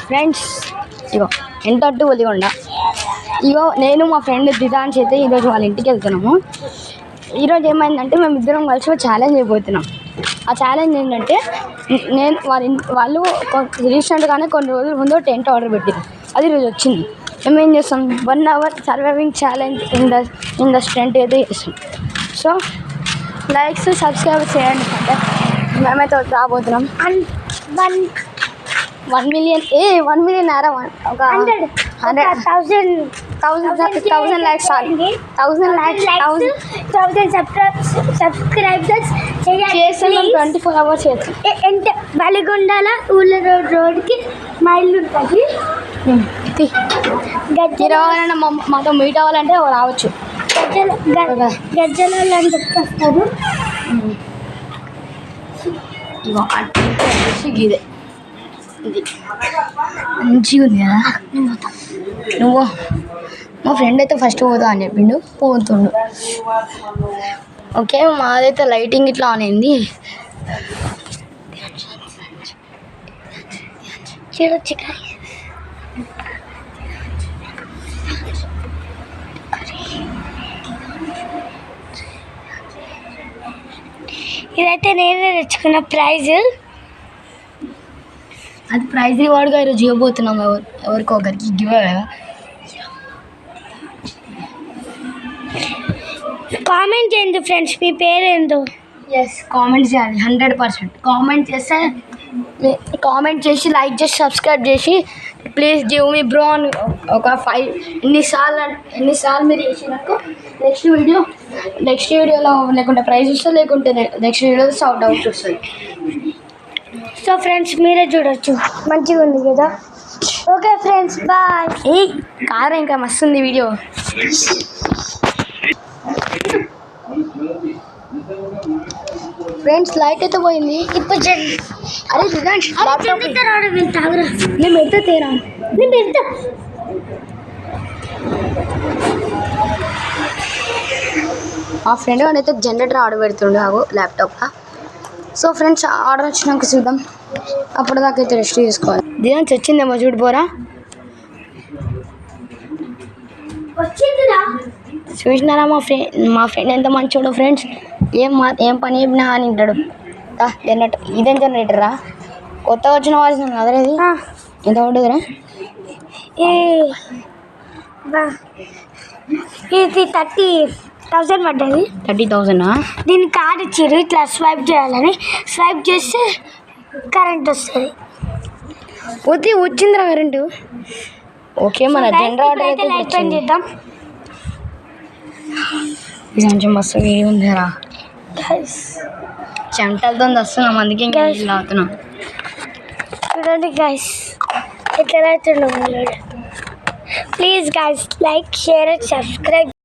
Friends ఇగో ఎంత అట్టు ఒలిగొండ. ఇగో నేను మా ఫ్రెండ్ దిదాన్స్ అయితే ఈరోజు వాళ్ళ ఇంటికి వెళ్తున్నాము. ఈరోజు ఏమైందంటే మేము ఇద్దరం కలిసి ఒక ఛాలెంజ్ అయిపోతున్నాం. ఆ ఛాలెంజ్ ఏంటంటే నేను వాళ్ళు రీసెంట్గానే కొన్ని రోజుల ముందు టెంట్ ఆర్డర్ పెట్టారు. అది ఈరోజు వచ్చింది. మేము ఏం చేస్తాం 1 hour surviving challenge in the stent అయితే చేస్తాం. సో లైక్స్ సబ్స్క్రైబ్ చేయండి. అంటే మేమైతే రాబోతున్నాం 1 million 1 million ఒక 100,000 lakhs 1,000 lakhs సబ్స్క్రైబర్స్ చేస్తాం. 24 hours చేస్తాం. అంటే బలిగొండాల ఊళ్ళ రోడ్కి మైళ్ళు ఉంటుంది. ఎవరైనా మాతో మీట్ అవ్వాలంటే రావచ్చు. గజ్జల అని చెప్తారు. ఇగో ఇదే ఇది మంచిగా ఉంది కదా. నువ్వు మా ఫ్రెండ్ అయితే ఫస్ట్ పోతా అని చెప్పిండు, పోతుండు. ఓకే మాదైతే లైటింగ్ ఇట్లా ఆన్ అయింది. చూడొచ్చు. ఇదైతే నేనే తెచ్చుకున్న ప్రైజ్. అది ప్రైజ్ రివార్డ్గా ఈరోజు ఇవ్వబోతున్నాం ఎవరికో ఒకరికి గివ్ అవే. కామెంట్ చేయండి ఫ్రెండ్స్, మీ పేరేందో. కామెంట్ చేయాలి 100%. కామెంట్ చేసి లైక్ చేసి సబ్స్క్రైబ్ చేసి ప్లీజ్ గివ్ మీ బ్రో అని ఒక 5 ఎన్నిసార్లు మీరు చేసినాక నెక్స్ట్ వీడియోలో లేకుంటే ప్రైజ్ వస్తుంది, లేకుంటే నెక్స్ట్ వీడియోలో సౌట్ అవుట్ వస్తుంది. సో ఫ్రెండ్స్ మీరే చూడొచ్చు, మంచిగా ఉంది కదా. Okay friends bye. కార్ ఇంకా మస్తుంది వీడియో. ఫ్రెండ్స్ లైట్ అయితే పోయింది. ఇప్పుడు అరే దిదాన్స్ నేను పెడతా తేరా, నేను పెడతా. మా ఫ్రెండ్ వాడు అయితే జనరేటర్ ఆర్డర్ పెడుతుండే ల్యాప్టాప్లో. సో ఫ్రెండ్స్ ఆర్డర్ వచ్చినాక చూద్దాం. అప్పటిదాకా అయితే రెస్ట్ చేసుకోవాలి. దిదాన్స్ వచ్చిందేమో చూడిపోరా. చూసినారా మా ఫ్రెండ్ ఎంత మంచోడు. ఫ్రెండ్స్ ఏం పని చెప్పినా అని వింటాడు. జనరేటర్ ఇదేం జనరేటరా? కొత్తగా వచ్చిన వాల్సిన అదరేది ఎంత పడుతుందిరా? ఇది 30,000 పడ్డది. 30,000. దీని కార్డు ఇచ్చారు, ఇట్లా స్వైప్ చేయాలని. స్వైప్ చేస్తే కరెంట్ వస్తుంది. వచ్చిందిరా కరెంటు. ఓకే మన జనరేటర్ అయితే లైట్ పని చేద్దాం. ఇది కొంచెం మస్తు వేడి ఉందిరా. చెమటలతో వస్తున్నాం, అందుకే ఇంకా నీళ్ళు తాగుతున్నాం. చూడండి గైస్ ఎట్లా అవుతున్నాం. Please guys like share and subscribe.